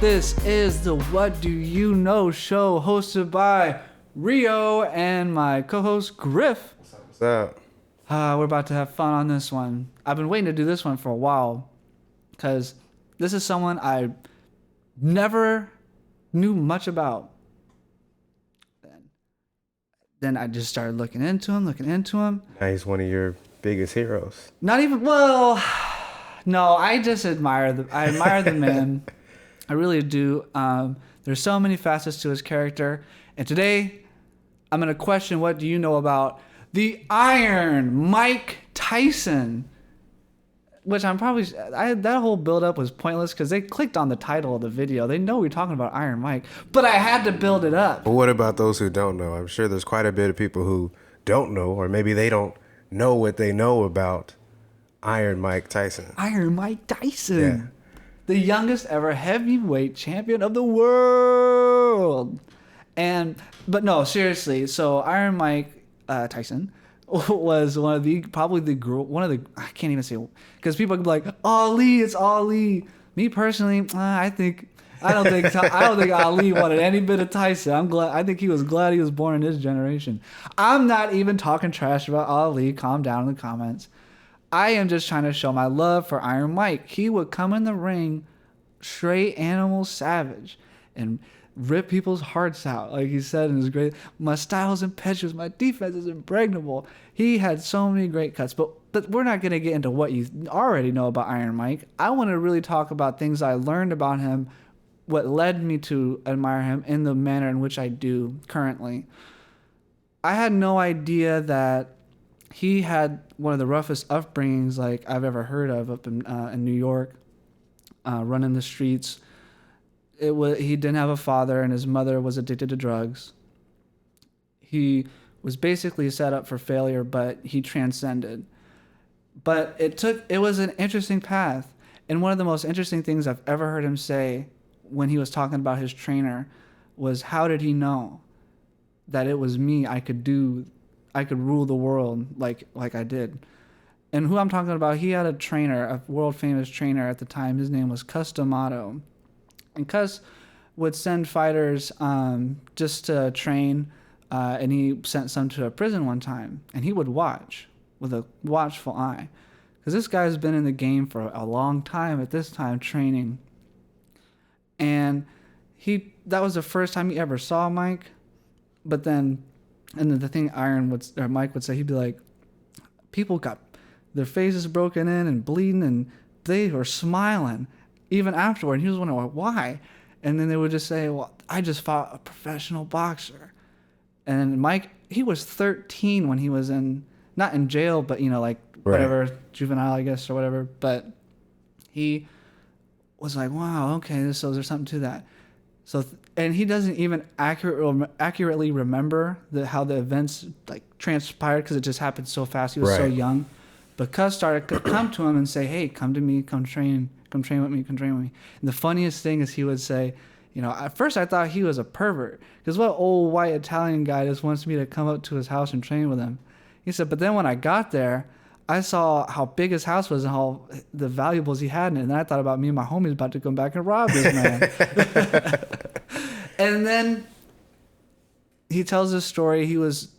This is the What Do You Know show hosted by Rio and my co-host Griff. What's up? We're about to have fun on this one. I've been waiting to do this one for a while because this is someone I never knew much about. Then I just started looking into him. Now he's one of your biggest heroes. Not even, no, I just admire the man. I really do. There's so many facets to his character. And today, I'm going to question what do you know about the Iron Mike Tyson. Which that whole build-up was pointless because they clicked on the title of the video. They know we're talking about Iron Mike. But I had to build it up. But what about those who don't know? I'm sure there's quite a bit of people who don't know, or maybe they don't know what they know about Iron Mike Tyson. Iron Mike Tyson. Yeah. The youngest ever heavyweight champion of the world. But no, seriously. So Iron Mike Tyson was one of the I can't even say, because people could be like, Ali, it's Ali. Me personally, I don't think Ali wanted any bit of Tyson. I think he was glad he was born in this generation. I'm not even talking trash about Ali. Calm down in the comments. I am just trying to show my love for Iron Mike. He would come in the ring straight animal savage and rip people's hearts out. Like he said in his great, my style is impetuous, my defense is impregnable. He had so many great cuts, but we're not going to get into what you already know about Iron Mike. I want to really talk about things I learned about him, what led me to admire him in the manner in which I do currently. I had no idea that he had one of the roughest upbringings like I've ever heard of up in New York, running the streets. He didn't have a father, and his mother was addicted to drugs. He was basically set up for failure, but he transcended. But it was an interesting path. And one of the most interesting things I've ever heard him say when he was talking about his trainer was, how did he know that it was me I could rule the world like I did? And who I'm talking about, he had a trainer, a world famous trainer at the time. His name was Cus D'Amato. And Cus would send fighters just to train, and he sent some to a prison one time. And he would watch with a watchful eye, because this guy's been in the game for a long time at this time, training. And that was the first time he ever saw Mike. But then, and then the thing Mike would say, he'd be like, people got their faces broken in and bleeding, and they were smiling even afterward. And he was wondering why. And then they would just say, well, I just fought a professional boxer. And Mike, he was 13 when he was not in jail, but whatever, juvenile, I guess, or whatever. But he was like, wow, okay, so there's something to that. So, and he doesn't even accurately remember how the events transpired, because it just happened so fast. He was so young. But Cus started to come to him and say, hey, come to me, come train with me. And the funniest thing is he would say, at first I thought he was a pervert, because what old white Italian guy just wants me to come up to his house and train with him? He said, but then when I got there, I saw how big his house was and how the valuables he had in it. And then I thought about me and my homies about to come back and rob this man. And then he tells this story. He was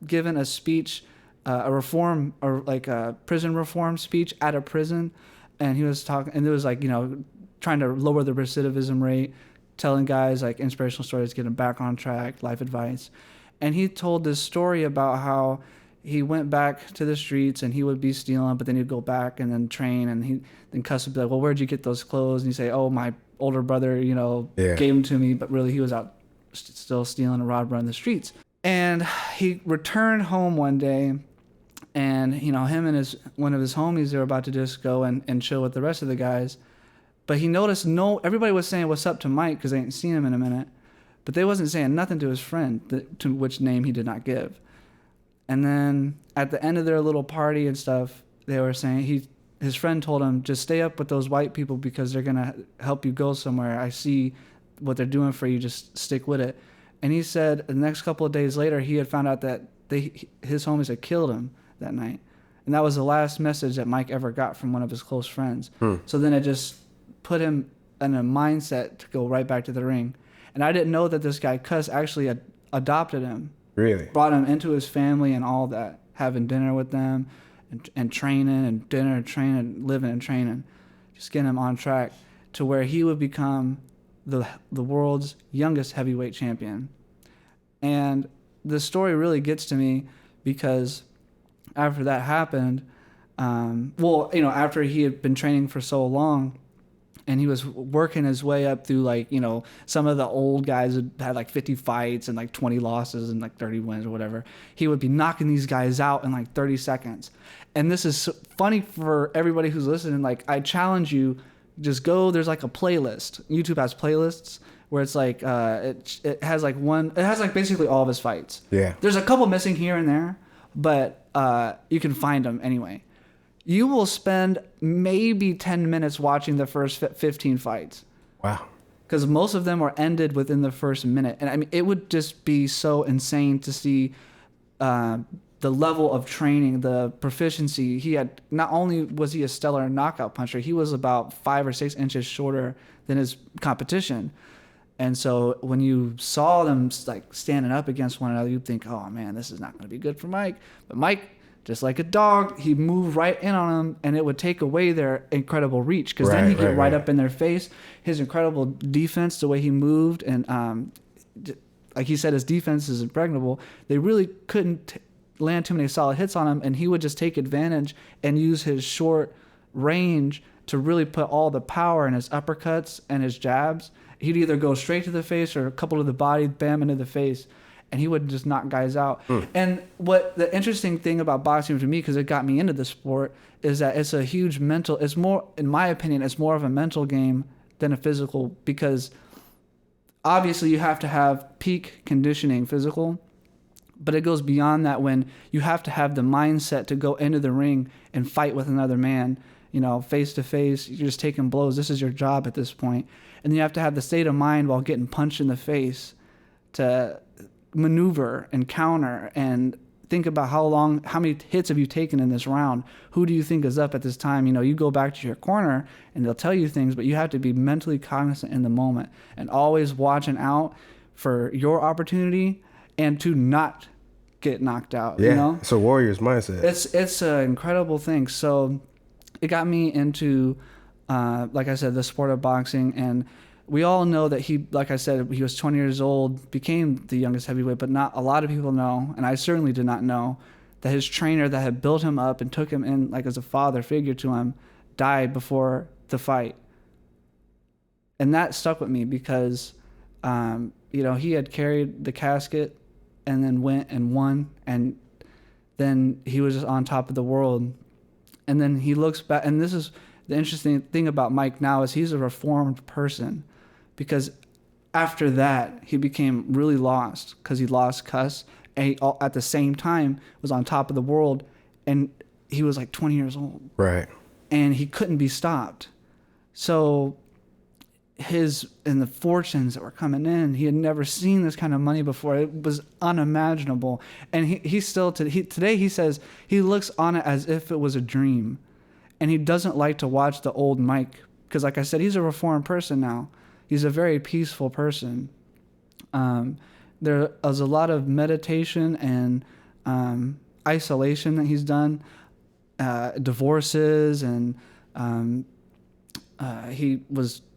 given a speech, a reform, or a prison reform speech at a prison. And he was talking, and it was trying to lower the recidivism rate, telling guys inspirational stories, getting back on track, life advice. And he told this story about how he went back to the streets and he would be stealing, but then he'd go back and then train, and then Cus would be like, well, where'd you get those clothes? And he'd say, oh, my older brother, gave them to me, but really he was out still stealing and running the streets. And he returned home one day, and him and one of his homies, they were about to just go and chill with the rest of the guys. But he noticed everybody was saying what's up to Mike because they ain't seen him in a minute, but they wasn't saying nothing to his friend, to which name he did not give. And then at the end of their little party and stuff, they were saying his friend told him, just stay up with those white people because they're gonna help you go somewhere. I see what they're doing for you. Just stick with it. And he said the next couple of days later, he had found out that his homies had killed him that night. And that was the last message that Mike ever got from one of his close friends. So then it just put him and a mindset to go right back to the ring. And I didn't know that this guy Cuss actually adopted him, Really? brought him into his family and all that, having dinner with them and training and dinner and training, living and training, just getting him on track to where he would become the world's youngest heavyweight champion. And the story really gets to me because after that happened, after he had been training for so long, and he was working his way up through, like, some of the old guys that had like 50 fights and like 20 losses and like 30 wins or whatever. He would be knocking these guys out in like 30 seconds. And this is funny for everybody who's listening. Like, I challenge you, just go, there's like a playlist. YouTube has playlists where it's like, it has like basically all of his fights. Yeah. There's a couple missing here and there, but you can find them anyway. You will spend maybe 10 minutes watching the first 15 fights. Wow. Because most of them were ended within the first minute. And I mean, it would just be so insane to see the level of training, the proficiency. He had, not only was he a stellar knockout puncher, he was about 5 or 6 inches shorter than his competition. And so when you saw them like standing up against one another, you'd think, oh man, this is not going to be good for Mike. But Mike, just like a dog, he moved right in on them, and it would take away their incredible reach, because then he'd get right up in their face. His incredible defense, the way he moved, and like he said, his defense is impregnable. They really couldn't land too many solid hits on him, and he would just take advantage and use his short range to really put all the power in his uppercuts and his jabs. He'd either go straight to the face or a couple to the body, bam, into the face. And he would just knock guys out. And what the interesting thing about boxing to me, because it got me into the sport, is that it's a huge mental, it's more, in my opinion, it's more of a mental game than a physical, because obviously you have to have peak conditioning physical, but it goes beyond that when you have to have the mindset to go into the ring and fight with another man, face to face. You're just taking blows. This is your job at this point. And then you have to have the state of mind while getting punched in the face to maneuver and counter and think about how many hits have you taken in this round? Who do you think is up at this time? You go back to your corner and they'll tell you things, but you have to be mentally cognizant in the moment and always watching out for your opportunity and to not get knocked out. Yeah, it's a warrior's mindset. It's an incredible thing. So it got me into, like I said, the sport of boxing. And we all know that he, like I said, he was 20 years old, became the youngest heavyweight, but not a lot of people know, and I certainly did not know, that his trainer that had built him up and took him in like as a father figure to him died before the fight. And that stuck with me because, he had carried the casket and then went and won, and then he was just on top of the world. And then he looks back, and this is the interesting thing about Mike now, is he's a reformed person, because after that he became really lost because he lost Cuss, and he, at the same time, was on top of the world, and he was like 20 years old. Right. And he couldn't be stopped. So the fortunes that were coming in, he had never seen this kind of money before. It was unimaginable. And he still, today he says he looks on it as if it was a dream. And he doesn't like to watch the old Mike, because like I said, he's a reformed person now. He's a very peaceful person. There is a lot of meditation and isolation that he's done, divorces, and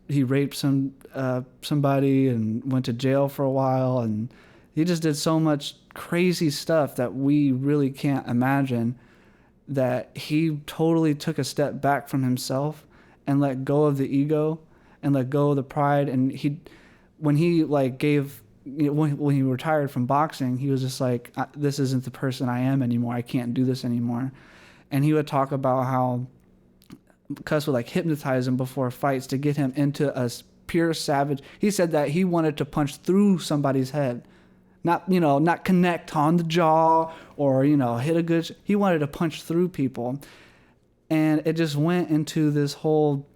he raped somebody and went to jail for a while, and he just did so much crazy stuff that we really can't imagine, that he totally took a step back from himself and let go of the ego and let go of the pride. And when he retired from boxing, he was just like, this isn't the person I am anymore. I can't do this anymore. And he would talk about how Cuss would like hypnotize him before fights to get him into a pure savage. He said that he wanted to punch through somebody's head, not connect on the jaw or, hit a good, he wanted to punch through people. And it just went into this whole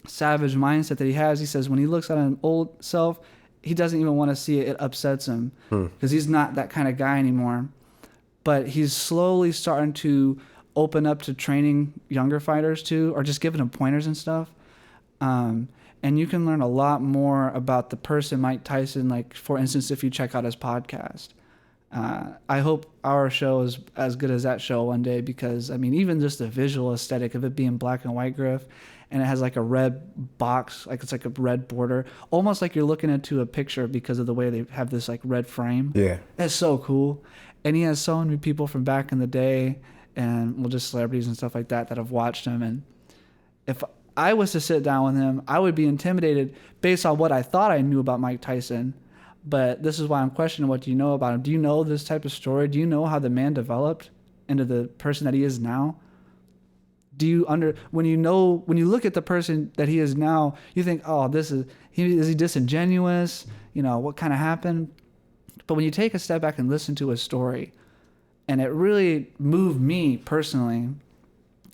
savage mindset that he has. He says when he looks at an old self, he doesn't even want to see it. It upsets him because he's not that kind of guy anymore. But he's slowly starting to open up to training younger fighters too, or just giving them pointers and stuff. And and you can learn a lot more about the person Mike Tyson. Like, for instance, if you check out his podcast. I hope our show is as good as that show one day, because I mean, even just the visual aesthetic of it being black and white, Griff, and it has like a red box, like it's like a red border, almost like you're looking into a picture because of the way they have this like red frame. Yeah. That's so cool. And he has so many people from back in the day, and well, just celebrities and stuff like that have watched him. And if I was to sit down with him, I would be intimidated based on what I thought I knew about Mike Tyson. But this is why I'm questioning, what do you know about him? Do you know this type of story? Do you know how the man developed into the person that he is now? Do you when you look at the person that he is now, you think, oh, is he disingenuous? You know, what kind of happened? But when you take a step back and listen to his story, and it really moved me personally,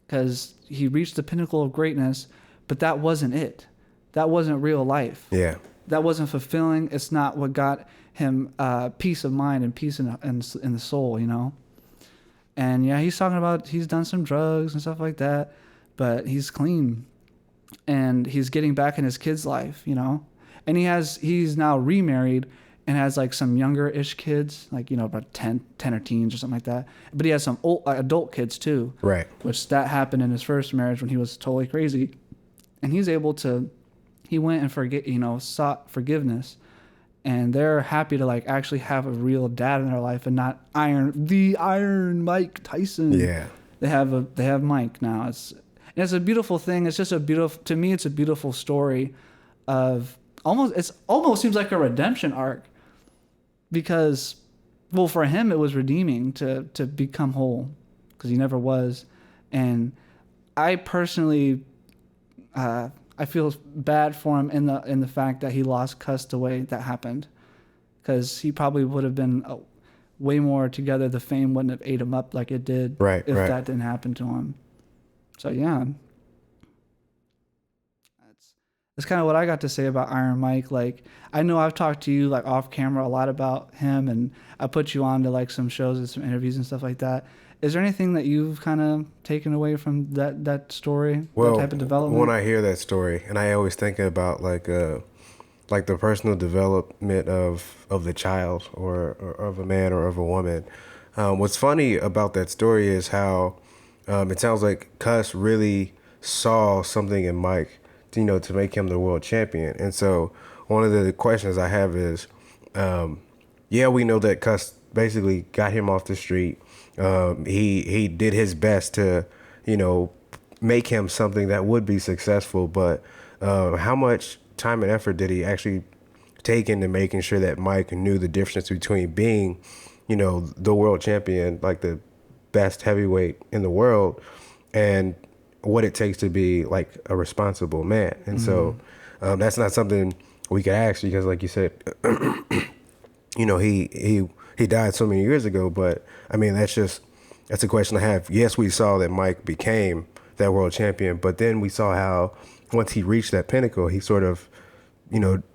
because he reached the pinnacle of greatness, but that wasn't it. That wasn't real life. Yeah. That wasn't fulfilling. It's not what got him peace of mind and peace in the soul, you know? And yeah, he's talking about he's done some drugs and stuff like that, but he's clean. And he's getting back in his kid's life, you know? And he's now remarried and has like some younger-ish kids, like, you know, about 10 or teens or something like that. But he has some old, adult kids too. Right. Which that happened in his first marriage when he was totally crazy. And he went and sought forgiveness, and they're happy to like actually have a real dad in their life and not the Iron Mike Tyson. Yeah. They have Mike now. It's a beautiful thing. It's just to me, it's a beautiful story of almost seems like a redemption arc, because, well, for him, it was redeeming to become whole, because he never was. And I personally, I feel bad for him in the fact that he lost Cuss the way that happened, because he probably would have been way more together. The fame wouldn't have ate him up like it did if that didn't happen to him. So yeah, that's kind of what I got to say about Iron Mike. Like, I know I've talked to you like off camera a lot about him, and I put you on to like some shows and some interviews and stuff like that. Is there anything that you've kind of taken away from that story, that type of development? When I hear that story, and I always think about like the personal development of the child or of a man or of a woman. What's funny about that story is how it sounds like Cuss really saw something in Mike, to make him the world champion. And so one of the questions I have is, we know that Cuss basically got him off the street. He did his best to, make him something that would be successful. But how much time and effort did he actually take into making sure that Mike knew the difference between being, the world champion, like the best heavyweight in the world, and what it takes to be like a responsible man. And so that's not something we could ask, because like you said, he died so many years ago. But I mean, that's a question I have. Yes, we saw that Mike became that world champion, but then we saw how once he reached that pinnacle, he sort of,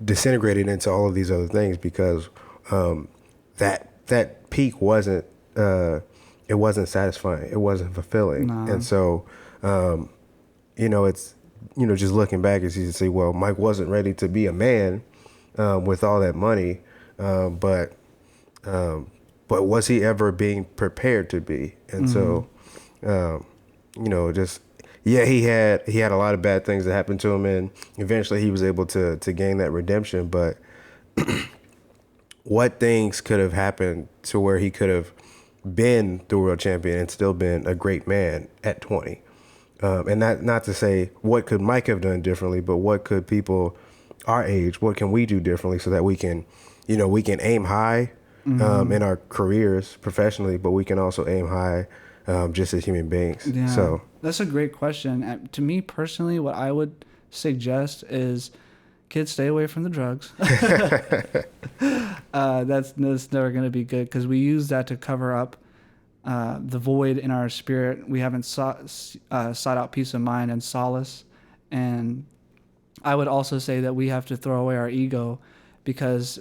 disintegrated into all of these other things, because that peak wasn't it wasn't satisfying. It wasn't fulfilling. No. And so, it's, just looking back, it's easy to say, well, Mike wasn't ready to be a man with all that money, but was he ever being prepared to be? And so, he had a lot of bad things that happened to him, and eventually he was able to gain that redemption. But what things could have happened to where he could have been the world champion and still been a great man at 20? And not to say what could Mike have done differently, but what could people our age, what can we do differently so that we can aim high in our careers professionally, but we can also aim high just as human beings. Yeah, so that's a great question. To me personally, what I would suggest is kids stay away from the drugs. That's never going to be good, because we use that to cover up the void in our spirit. We haven't sought out peace of mind and solace. And I would also say that we have to throw away our ego, because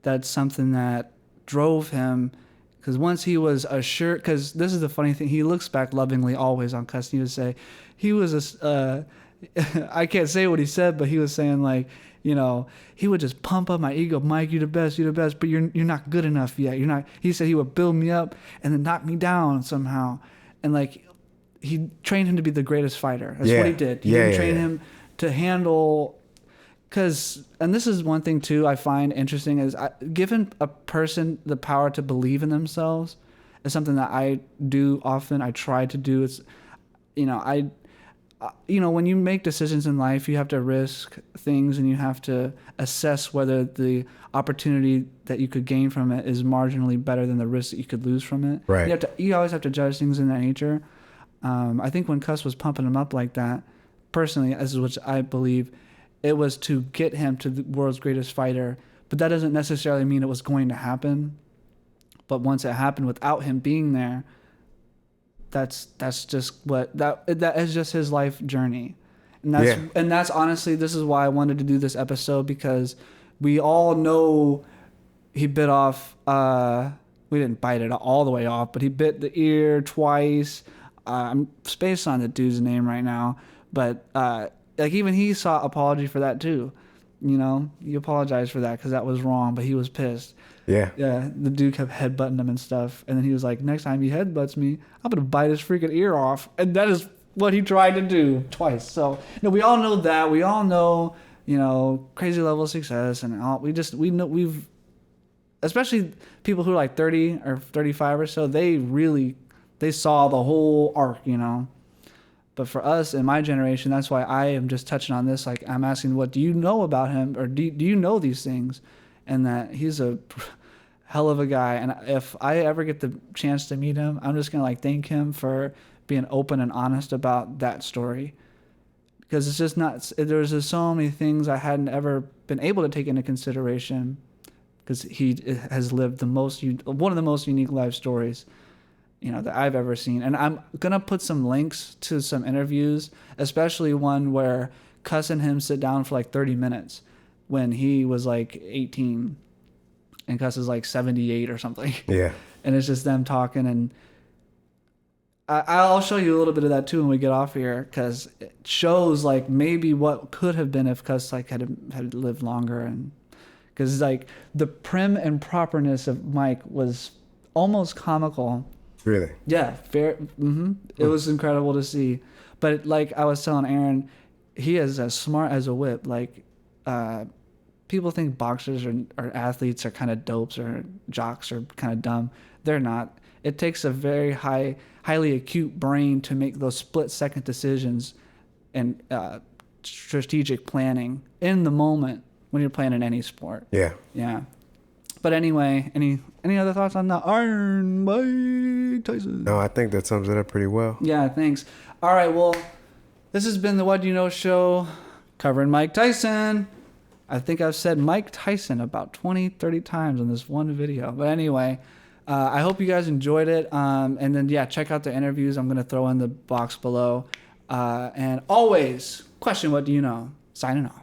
that's something that drove him. Because once he was because this is the funny thing, he looks back lovingly always on Cuss. He would say he was I can't say what he said, but he was saying like, he would just pump up my ego. Mike, you're the best, but you're not good enough yet. You're not. He said he would build me up and then knock me down somehow, and like he trained him to be the greatest fighter. That's what he did. He didn't train him to handle. And this is one thing too I find interesting is giving a person the power to believe in themselves is something that I do often. I try to do. It's, when you make decisions in life, you have to risk things and you have to assess whether the opportunity that you could gain from it is marginally better than the risk that you could lose from it. Right. You always have to judge things in that nature. I think when Cuss was pumping him up like that, personally, as which I believe, it was to get him to the world's greatest fighter. But that doesn't necessarily mean it was going to happen. But once it happened without him being there, that's just that is just his life journey. And that's honestly, this is why I wanted to do this episode, because we all know he bit off, we didn't bite it all the way off, but he bit the ear twice. I'm spaced on the dude's name right now, but like even he sought apology for that too. He apologized for that because that was wrong, but he was pissed. Yeah. Yeah, the dude kept headbutting him and stuff, and then he was like, next time he headbutts me, I'm gonna bite his freaking ear off. And that is what he tried to do twice. So we all know that. We all know, crazy level of success, and all. We know we've, especially people who are like 30 or 35 or so, they saw the whole arc, But for us in my generation, that's why I am just touching on this. Like, I'm asking, what do you know about him, or do you know these things? And that he's a hell of a guy. And if I ever get the chance to meet him, I'm just gonna thank him for being open and honest about that story, because it's just not. There's just so many things I hadn't ever been able to take into consideration, because he has lived one of the most unique life stories that I've ever seen. And I'm gonna put some links to some interviews, especially one where Cuss and him sit down for like 30 minutes when he was like 18 and Cuss is like 78 or something. Yeah. And it's just them talking, and I'll show you a little bit of that too when we get off here, because it shows like maybe what could have been if Cuss had lived longer. And because like the prim and properness of Mike was almost comical. Really? Yeah, fair. Mm-hmm. It was incredible to see. But like I was telling Aaron, he is as smart as a whip. Like, people think boxers or athletes are kind of dopes or jocks or kind of dumb. They're not. It takes a very highly acute brain to make those split-second decisions and strategic planning in the moment when you're playing in any sport. Yeah. Yeah. But anyway, any other thoughts on the Iron Mike Tyson? No, I think that sums it up pretty well. Yeah, thanks. All right, well, this has been the What Do You Know show covering Mike Tyson. I think I've said Mike Tyson about 20, 30 times in this one video. But anyway, I hope you guys enjoyed it. And then, check out the interviews I'm going to throw in the box below. And always, question, what do you know? Signing off.